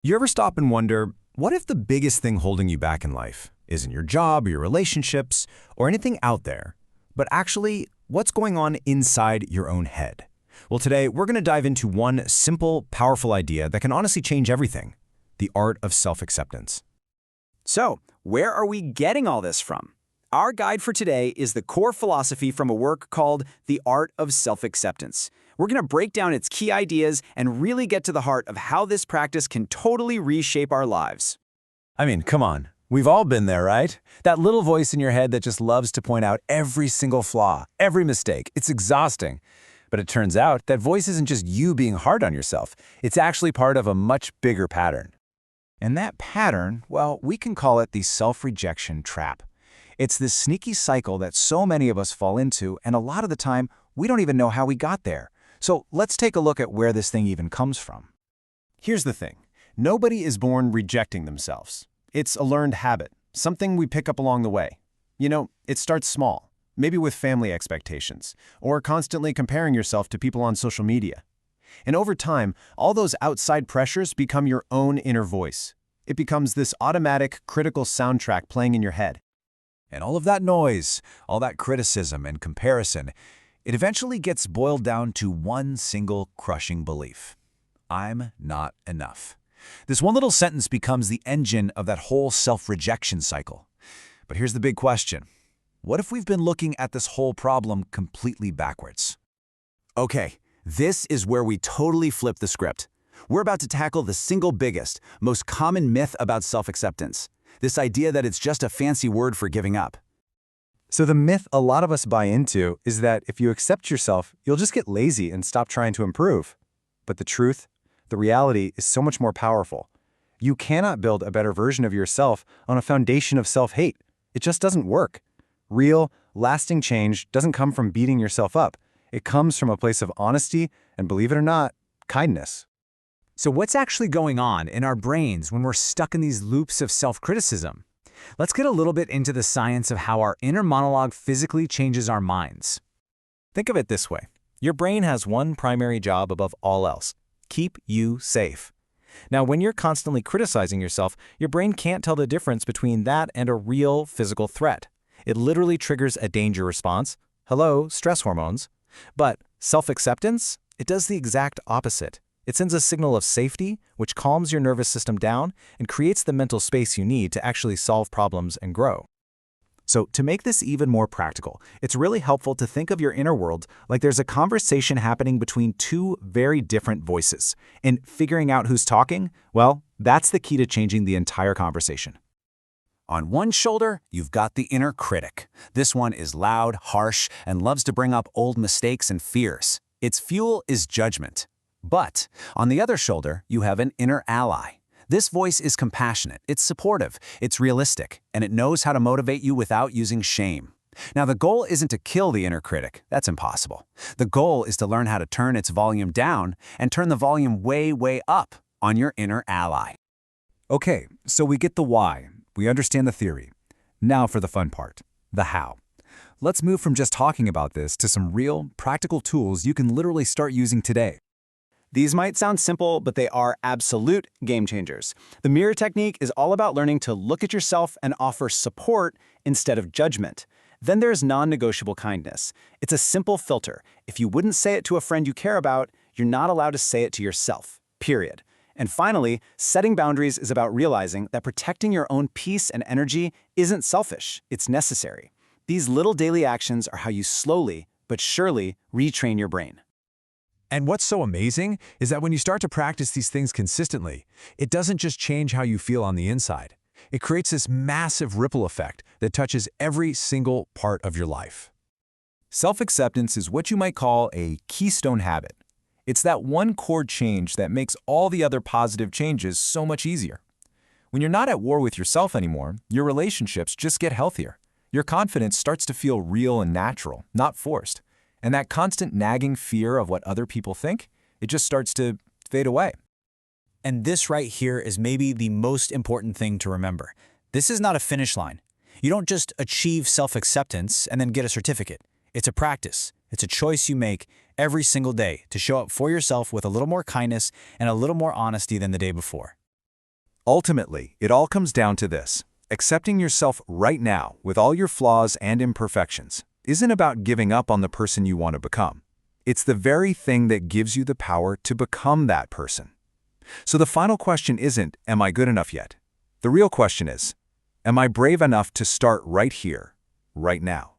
You ever stop and wonder, what if the biggest thing holding you back in life isn't your job or your relationships or anything out there, but actually what's going on inside your own head? Well, today we're going to dive into one simple, powerful idea that can honestly change everything: the art of self-acceptance. So, where are we getting all this from? Our guide for today is the core philosophy from a work called The Art of Self-Acceptance. We're going to break down its key ideas and really get to the heart of how this practice can totally reshape our lives. I mean, come on. We've all been there, right? That little voice in your head that just loves to point out every single flaw, every mistake. It's exhausting. But it turns out that voice isn't just you being hard on yourself. It's actually part of a much bigger pattern. And that pattern, well, we can call it the self-rejection trap. It's this sneaky cycle that so many of us fall into, and a lot of the time, we don't even know how we got there. So let's take a look at where this thing even comes from. Here's the thing. Nobody is born rejecting themselves. It's a learned habit, something we pick up along the way. You know, it starts small, maybe with family expectations, or constantly comparing yourself to people on social media. And over time, all those outside pressures become your own inner voice. It becomes this automatic, critical soundtrack playing in your head. And all of that noise, all that criticism and comparison, it eventually gets boiled down to one single crushing belief: I'm not enough. This one little sentence becomes the engine of that whole self-rejection cycle. But here's the big question. What if we've been looking at this whole problem completely backwards? Okay, this is where we totally flip the script. We're about to tackle the single biggest, most common myth about self-acceptance. This idea that it's just a fancy word for giving up. So the myth a lot of us buy into is that if you accept yourself, you'll just get lazy and stop trying to improve. But the truth, the reality is so much more powerful. You cannot build a better version of yourself on a foundation of self-hate. It just doesn't work. Real, lasting change doesn't come from beating yourself up. It comes from a place of honesty and, believe it or not, kindness. So what's actually going on in our brains when we're stuck in these loops of self-criticism? Let's get a little bit into the science of how our inner monologue physically changes our minds. Think of it this way. Your brain has one primary job above all else: keep you safe. Now, when you're constantly criticizing yourself, your brain can't tell the difference between that and a real physical threat. It literally triggers a danger response. Hello, stress hormones. But self-acceptance, it does the exact opposite. It sends a signal of safety, which calms your nervous system down and creates the mental space you need to actually solve problems and grow. So to make this even more practical, it's really helpful to think of your inner world like there's a conversation happening between two very different voices. And figuring out who's talking, well, that's the key to changing the entire conversation. On one shoulder, you've got the inner critic. This one is loud, harsh, and loves to bring up old mistakes and fears. Its fuel is judgment. But on the other shoulder, you have an inner ally. This voice is compassionate, it's supportive, it's realistic, and it knows how to motivate you without using shame. Now, the goal isn't to kill the inner critic. That's impossible. The goal is to learn how to turn its volume down and turn the volume way, way up on your inner ally. Okay, so we get the why. We understand the theory. Now for the fun part, the how. Let's move from just talking about this to some real, practical tools you can literally start using today. These might sound simple, but they are absolute game changers. The mirror technique is all about learning to look at yourself and offer support instead of judgment. Then there's non-negotiable kindness. It's a simple filter. If you wouldn't say it to a friend you care about, you're not allowed to say it to yourself, period. And finally, setting boundaries is about realizing that protecting your own peace and energy isn't selfish, it's necessary. These little daily actions are how you slowly but surely retrain your brain. And what's so amazing is that when you start to practice these things consistently, it doesn't just change how you feel on the inside. It creates this massive ripple effect that touches every single part of your life. Self-acceptance is what you might call a keystone habit. It's that one core change that makes all the other positive changes so much easier. When you're not at war with yourself anymore, your relationships just get healthier. Your confidence starts to feel real and natural, not forced. And that constant nagging fear of what other people think, it just starts to fade away. And this right here is maybe the most important thing to remember. This is not a finish line. You don't just achieve self-acceptance and then get a certificate. It's a practice. It's a choice you make every single day to show up for yourself with a little more kindness and a little more honesty than the day before. Ultimately, it all comes down to this. Accepting yourself right now, with all your flaws and imperfections, isn't about giving up on the person you want to become. It's the very thing that gives you the power to become that person. So the final question isn't, am I good enough yet? The real question is, am I brave enough to start right here, right now?